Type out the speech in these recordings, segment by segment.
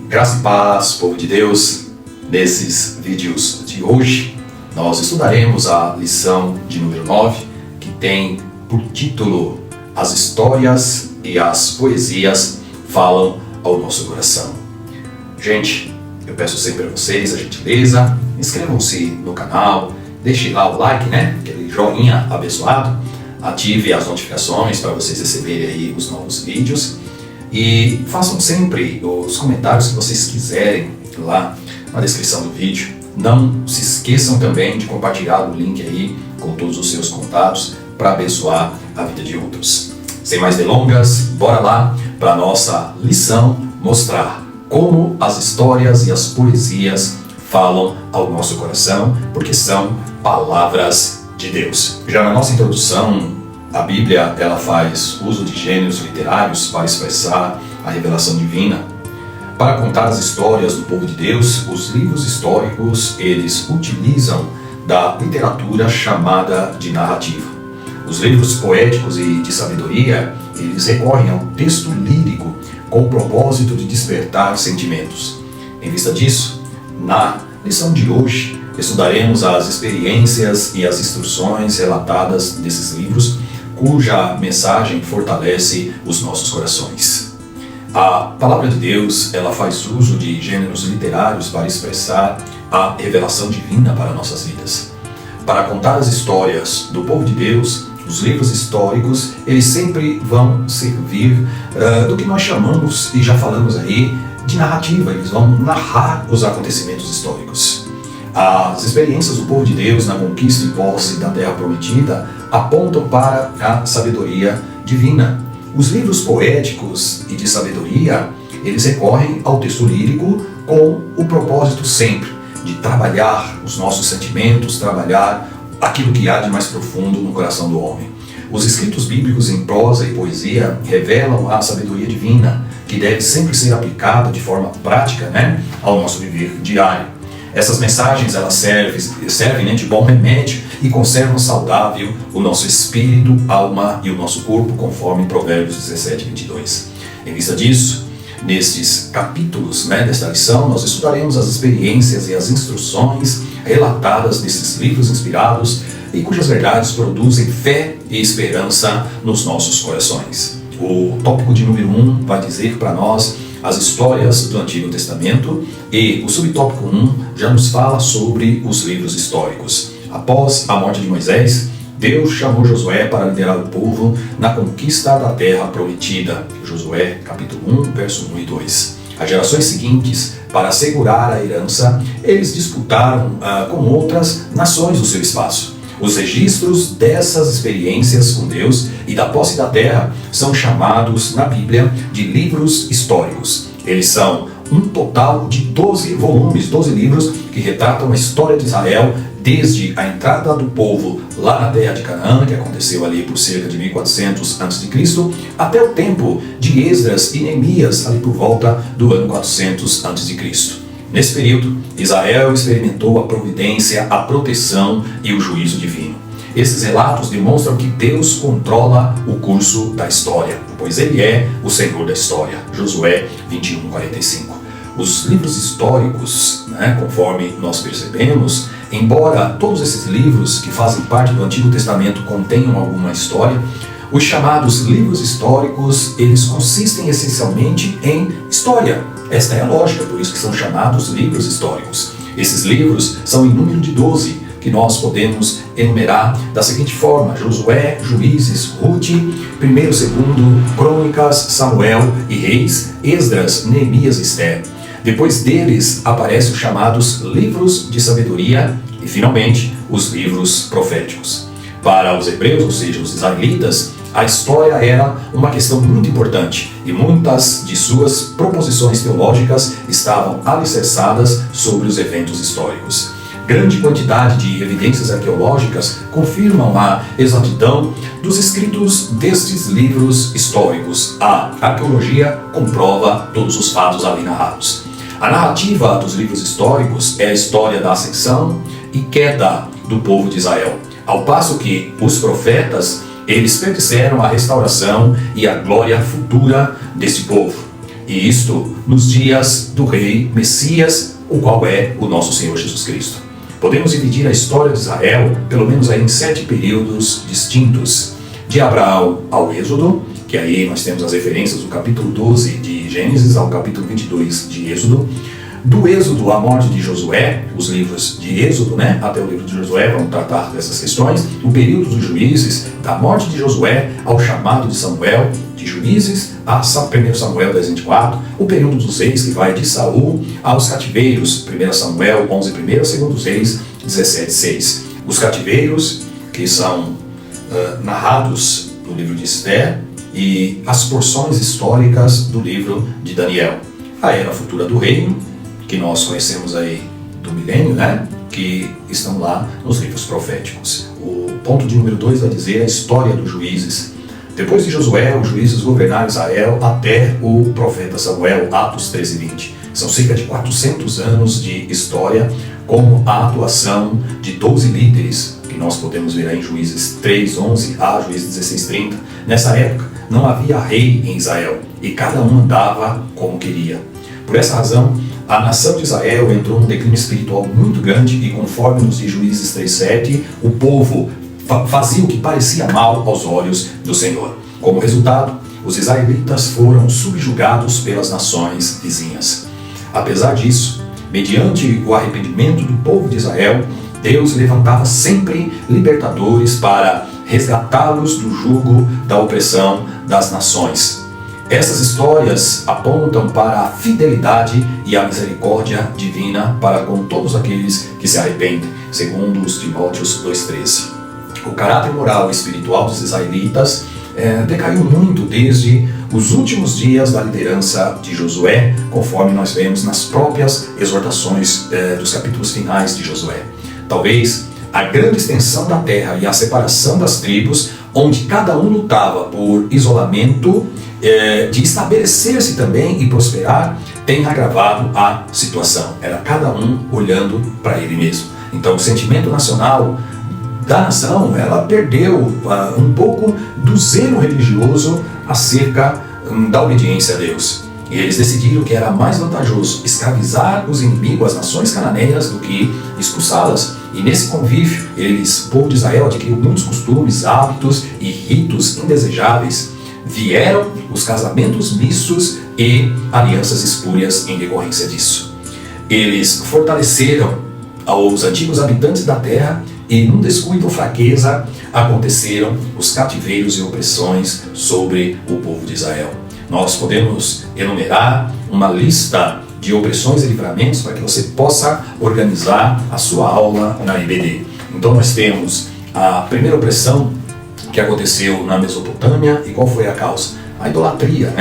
Graça e paz, povo de Deus. Nesses vídeos de hoje, nós estudaremos a lição de número 9, que tem por título As histórias e as poesias falam ao nosso coração. Gente, eu peço sempre a vocês a gentileza, inscrevam-se no canal, deixem lá o like, aquele joinha abençoado, ative as notificações para vocês receberem aí os novos vídeos e façam sempre os comentários que vocês quiserem lá na descrição do vídeo. Não se esqueçam também de compartilhar o link aí com todos os seus contatos para abençoar a vida de outros. Sem mais delongas, bora lá para a nossa lição mostrar como as histórias e as poesias falam ao nosso coração, porque são palavras de Deus. Já na nossa introdução, a Bíblia ela faz uso de gêneros literários para expressar a revelação divina. Para contar as histórias do povo de Deus, os livros históricos eles utilizam da literatura chamada de narrativa. Os livros poéticos e de sabedoria eles recorrem ao texto lírico com o propósito de despertar sentimentos. Em vista disso, na lição de hoje estudaremos as experiências e as instruções relatadas nesses livros, cuja mensagem fortalece os nossos corações. A palavra de Deus, ela faz uso de gêneros literários para expressar a revelação divina para nossas vidas. Para contar as histórias do povo de Deus, os livros históricos, eles sempre vão servir do que nós chamamos, e já falamos aí, de narrativa. Eles vão narrar os acontecimentos históricos. As experiências do povo de Deus na conquista e posse da terra prometida apontam para a sabedoria divina. Os livros poéticos e de sabedoria, eles recorrem ao texto lírico com o propósito sempre de trabalhar os nossos sentimentos, trabalhar aquilo que há de mais profundo no coração do homem. Os escritos bíblicos em prosa e poesia revelam a sabedoria divina, que deve sempre ser aplicada de forma prática, ao nosso viver diário. Essas mensagens elas servem de bom remédio e conservam saudável o nosso espírito, alma e o nosso corpo, conforme Provérbios 17, 22. Em vista disso, nestes capítulos desta lição, nós estudaremos as experiências e as instruções relatadas nesses livros inspirados e cujas verdades produzem fé e esperança nos nossos corações. O tópico de número 1 vai dizer para nós as histórias do Antigo Testamento e o subtópico 1 já nos fala sobre os livros históricos. Após a morte de Moisés, Deus chamou Josué para liderar o povo na conquista da terra prometida. Josué, capítulo 1, verso 1 e 2. As gerações seguintes, para assegurar a herança, eles disputaram com outras nações o seu espaço. Os registros dessas experiências com Deus e da posse da terra são chamados na Bíblia de livros históricos. Eles são um total de 12 volumes, 12 livros que retratam a história de Israel desde a entrada do povo lá na terra de Canaã, que aconteceu ali por cerca de 1400 a.C., até o tempo de Esdras e Neemias, ali por volta do ano 400 a.C. Nesse período, Israel experimentou a providência, a proteção e o juízo divino. Esses relatos demonstram que Deus controla o curso da história, pois Ele é o Senhor da história. Josué 21:45. Os livros históricos, conforme nós percebemos, embora todos esses livros que fazem parte do Antigo Testamento contenham alguma história, os chamados livros históricos, eles consistem essencialmente em história. Esta é a lógica, por isso que são chamados livros históricos. Esses livros são em número de 12, que nós podemos enumerar da seguinte forma: Josué, Juízes, Ruth, 1º, 2º, Crônicas, Samuel e Reis, Esdras, Neemias e Esther. Depois deles aparecem os chamados livros de sabedoria e, finalmente, os livros proféticos. Para os hebreus, ou seja, os israelitas, a história era uma questão muito importante e muitas de suas proposições teológicas estavam alicerçadas sobre os eventos históricos. Grande quantidade de evidências arqueológicas confirmam a exatidão dos escritos destes livros históricos. A arqueologia comprova todos os fatos ali narrados. A narrativa dos livros históricos é a história da ascensão e queda do povo de Israel, ao passo que os profetas eles predisseram a restauração e a glória futura desse povo. e isto nos dias do rei Messias, o qual é o nosso Senhor Jesus Cristo. Podemos dividir a história de Israel, pelo menos aí, em 7 períodos distintos. De Abraão ao Êxodo, que aí nós temos as referências do capítulo 12 de Gênesis ao capítulo 22 de Êxodo. Do Êxodo à morte de Josué, os livros de Êxodo, até o livro de Josué vão tratar dessas questões. O período dos juízes, da morte de Josué ao chamado de Samuel, de juízes a 1 Samuel 10:24. O período dos reis, que vai de Saul aos cativeiros, 1 Samuel 11:1, 2 Reis 17:6. Os cativeiros, que são narrados no livro de Esther, e as porções históricas do livro de Daniel. A era futura do reino, que nós conhecemos aí do milênio, que estão lá nos livros proféticos. O ponto de número 2 vai dizer a história dos juízes. Depois de Josué, os juízes governaram Israel até o profeta Samuel, Atos 13:20. São cerca de 400 anos de história, com a atuação de 12 líderes, que nós podemos ver aí em Juízes 3:11 a Juízes 16:30. Nessa época, não havia rei em Israel, e cada um andava como queria. Por essa razão, a nação de Israel entrou num declínio espiritual muito grande, e conforme nos de Juízes 3:7, o povo fazia o que parecia mal aos olhos do Senhor. Como resultado, os israelitas foram subjugados pelas nações vizinhas. Apesar disso, mediante o arrependimento do povo de Israel, Deus levantava sempre libertadores para resgatá-los do jugo da opressão das nações. Essas histórias apontam para a fidelidade e a misericórdia divina para com todos aqueles que se arrependem, segundo os Timóteos 2:13. O caráter moral e espiritual dos israelitas decaiu muito desde os últimos dias da liderança de Josué, conforme nós vemos nas próprias exortações dos capítulos finais de Josué. Talvez a grande extensão da terra e a separação das tribos, onde cada um lutava por isolamento, de estabelecer-se também e prosperar, tem agravado a situação. Era cada um olhando para ele mesmo. Então o sentimento nacional da nação, ela perdeu um pouco do zelo religioso acerca da obediência a Deus. E eles decidiram que era mais vantajoso escravizar os inimigos, as nações cananeias, do que expulsá-las. E nesse convívio, o povo de Israel adquiriu muitos costumes, hábitos e ritos indesejáveis. Vieram os casamentos mistos e alianças espúrias em decorrência disso. Eles fortaleceram os antigos habitantes da terra, e num descuido ou fraqueza aconteceram os cativeiros e opressões sobre o povo de Israel. Nós podemos enumerar uma lista de opressões e livramentos para que você possa organizar a sua aula na IBD. Então nós temos a primeira opressão que aconteceu na Mesopotâmia. E qual foi a causa? A idolatria,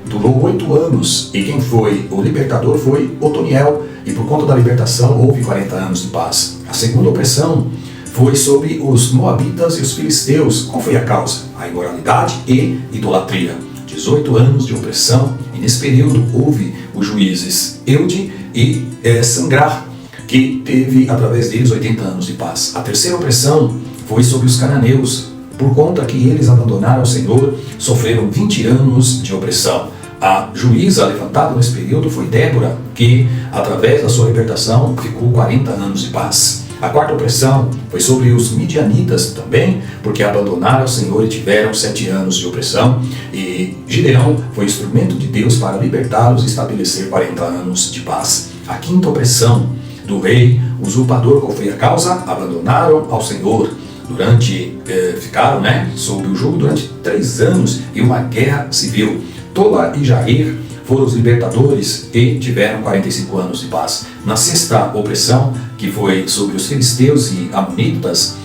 Durou 8 anos, e quem foi o libertador foi Otoniel, e por conta da libertação houve 40 anos de paz. A segunda opressão foi sobre os moabitas e os filisteus. Qual foi a causa? A imoralidade e idolatria. 18 anos de opressão, e nesse período houve os juízes Eude e Sangrar, que teve através deles 80 anos de paz. A terceira opressão foi sobre os cananeus. Por conta que eles abandonaram o Senhor, sofreram 20 anos de opressão. A juíza levantada nesse período foi Débora, que através da sua libertação ficou 40 anos de paz. A quarta opressão foi sobre os midianitas também, porque abandonaram o Senhor e tiveram 7 anos de opressão. E Gideão foi instrumento de Deus para libertá-los e estabelecer 40 anos de paz. A quinta opressão do rei usurpador, qual foi a causa? Abandonaram ao Senhor. Ficaram sob o jugo durante 3 anos e uma guerra civil. Tola e Jair foram os libertadores e tiveram 45 anos de paz. Na sexta opressão, que foi sobre os filisteus e amonitas,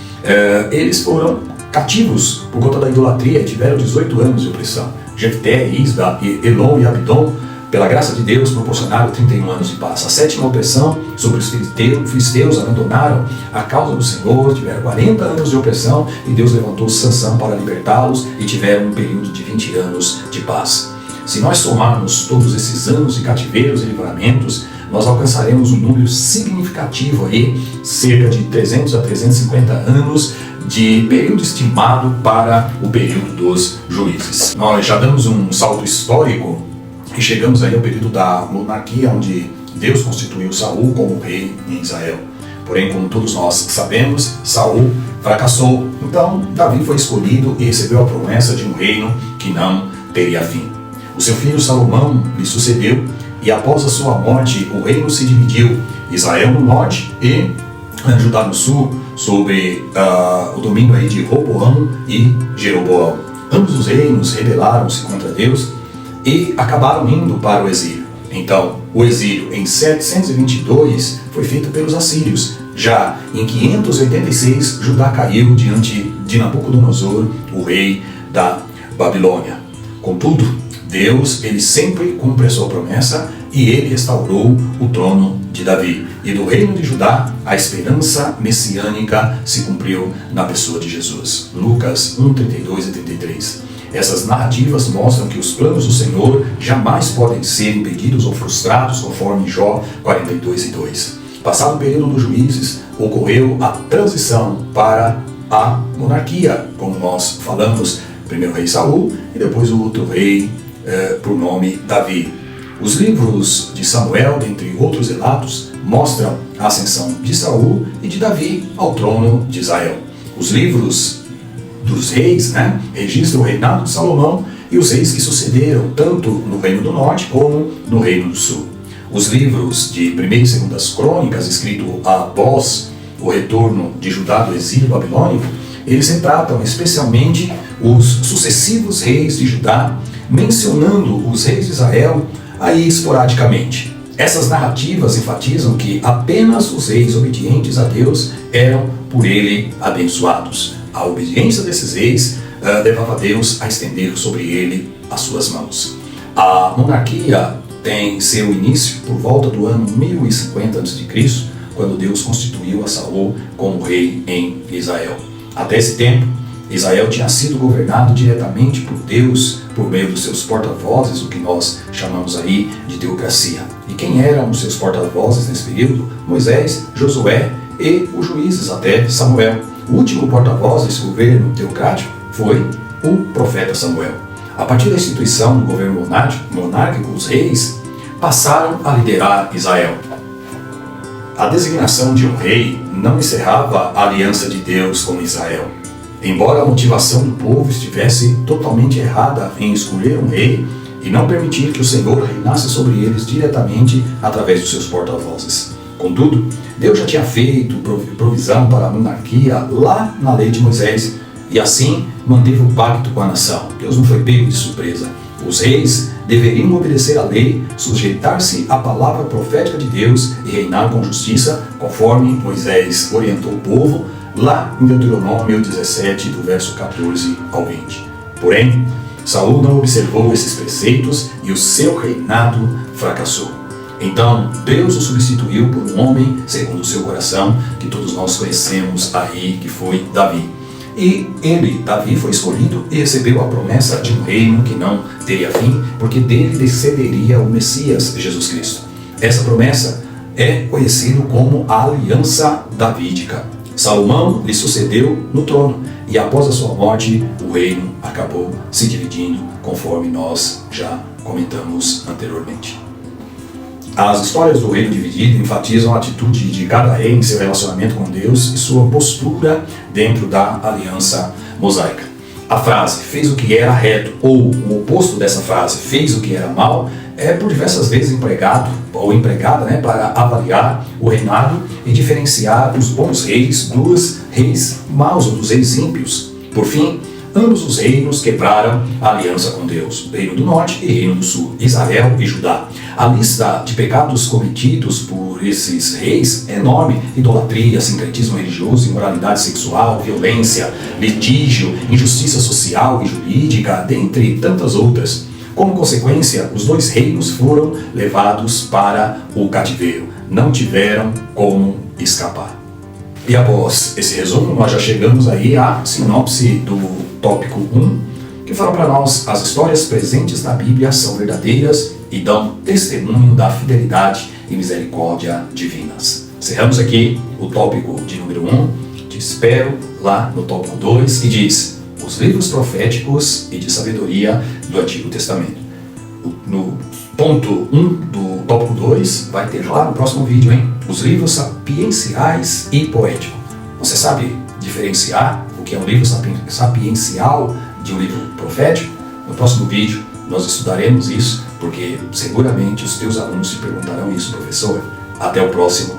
eles foram cativos por conta da idolatria e tiveram 18 anos de opressão. Jefté, Isba, Elon e Abdon, pela graça de Deus, proporcionaram 31 anos de paz. A sétima opressão sobre os filisteus, abandonaram a causa do Senhor, tiveram 40 anos de opressão, e Deus levantou Sansão para libertá-los, e tiveram um período de 20 anos de paz. Se nós somarmos todos esses anos de cativeiros e livramentos, nós alcançaremos um número significativo aí, cerca de 300 a 350 anos de período estimado para o período dos juízes. Nós já damos um salto histórico e chegamos aí ao período da monarquia, onde Deus constituiu Saul como rei em Israel. Porém, como todos nós sabemos, Saul fracassou. Então, Davi foi escolhido e recebeu a promessa de um reino que não teria fim. O seu filho Salomão lhe sucedeu, e após a sua morte, o reino se dividiu: Israel no norte e Judá no sul, sob o domínio aí de Roboão e Jeroboão. Ambos os reinos rebelaram-se contra Deus e acabaram indo para o exílio. Então, o exílio em 722 foi feito pelos assírios. Já em 586, Judá caiu diante de Nabucodonosor, o rei da Babilônia. Contudo, Deus, ele sempre cumpre a sua promessa, e ele restaurou o trono de Davi. E do reino de Judá, a esperança messiânica se cumpriu na pessoa de Jesus. Lucas 1, 32 e 33. Essas narrativas mostram que os planos do Senhor jamais podem ser impedidos ou frustrados, conforme Jó 42 e 2. Passado o período dos juízes, ocorreu a transição para a monarquia, como nós falamos, primeiro rei Saul e depois o outro rei por nome Davi. Os livros de Samuel, dentre outros relatos, mostram a ascensão de Saul e de Davi ao trono de Israel. Os livros dos reis, registram o reinado de Salomão e os reis que sucederam tanto no reino do norte como no reino do sul. Os livros de 1ª e 2ª Crônicas, escrito após o retorno de Judá do exílio babilônico, eles retratam especialmente os sucessivos reis de Judá, mencionando os reis de Israel aí esporadicamente. Essas narrativas enfatizam que apenas os reis obedientes a Deus eram por ele abençoados. A obediência desses reis levava Deus a estender sobre ele as suas mãos. A monarquia tem seu início por volta do ano 1050 a.C., quando Deus constituiu a Saul como rei em Israel. Até esse tempo, Israel tinha sido governado diretamente por Deus por meio dos seus porta-vozes, o que nós chamamos aí de teocracia. E quem eram os seus porta-vozes nesse período? Moisés, Josué e os juízes até Samuel. O último porta-voz desse governo teocrático foi o profeta Samuel. A partir da instituição do governo monárquico, os reis passaram a liderar Israel. A designação de um rei não encerrava a aliança de Deus com Israel. Embora a motivação do povo estivesse totalmente errada em escolher um rei e não permitir que o Senhor reinasse sobre eles diretamente através dos seus porta-vozes. Contudo, Deus já tinha feito provisão para a monarquia lá na lei de Moisés e assim manteve o pacto com a nação. Deus não foi pego de surpresa. Os reis deveriam obedecer à lei, sujeitar-se à palavra profética de Deus e reinar com justiça, conforme Moisés orientou o povo lá em Deuteronômio 17, do verso 14 ao 20. Porém, Saul não observou esses preceitos e o seu reinado fracassou. Então, Deus o substituiu por um homem segundo o seu coração, que todos nós conhecemos aí, que foi Davi. E ele, Davi, foi escolhido e recebeu a promessa de um reino que não teria fim, porque dele descenderia o Messias, Jesus Cristo. Essa promessa é conhecida como a Aliança Davídica. Salomão lhe sucedeu no trono, e após a sua morte, o reino acabou se dividindo, conforme nós já comentamos anteriormente. As histórias do reino dividido enfatizam a atitude de cada rei em seu relacionamento com Deus e sua postura dentro da aliança mosaica. A frase "fez o que era reto" ou o oposto dessa frase "fez o que era mal" é por diversas vezes empregado ou empregada para avaliar o reinado e diferenciar os bons reis dos reis maus ou dos reis ímpios. Por fim, ambos os reinos quebraram a aliança com Deus, Reino do Norte e Reino do Sul, Israel e Judá. A lista de pecados cometidos por esses reis é enorme: idolatria, sincretismo religioso, imoralidade sexual, violência, litígio, injustiça social e jurídica, dentre tantas outras. Como consequência, os dois reinos foram levados para o cativeiro. Não tiveram como escapar. E após esse resumo, nós já chegamos aí à sinopse do tópico 1, que fala para nós: as histórias presentes na Bíblia são verdadeiras e dão testemunho da fidelidade e misericórdia divinas. Encerramos aqui o tópico de número 1. Te espero lá no tópico 2, que diz: os livros proféticos e de sabedoria do Antigo Testamento. No ponto 1 do tópico 2 vai ter lá no próximo vídeo, hein? Os livros sapienciais e poéticos. Você sabe diferenciar o que é um livro sapiencial de um livro profético? No próximo vídeo nós estudaremos isso, porque seguramente os teus alunos te perguntarão isso, professor. Até o próximo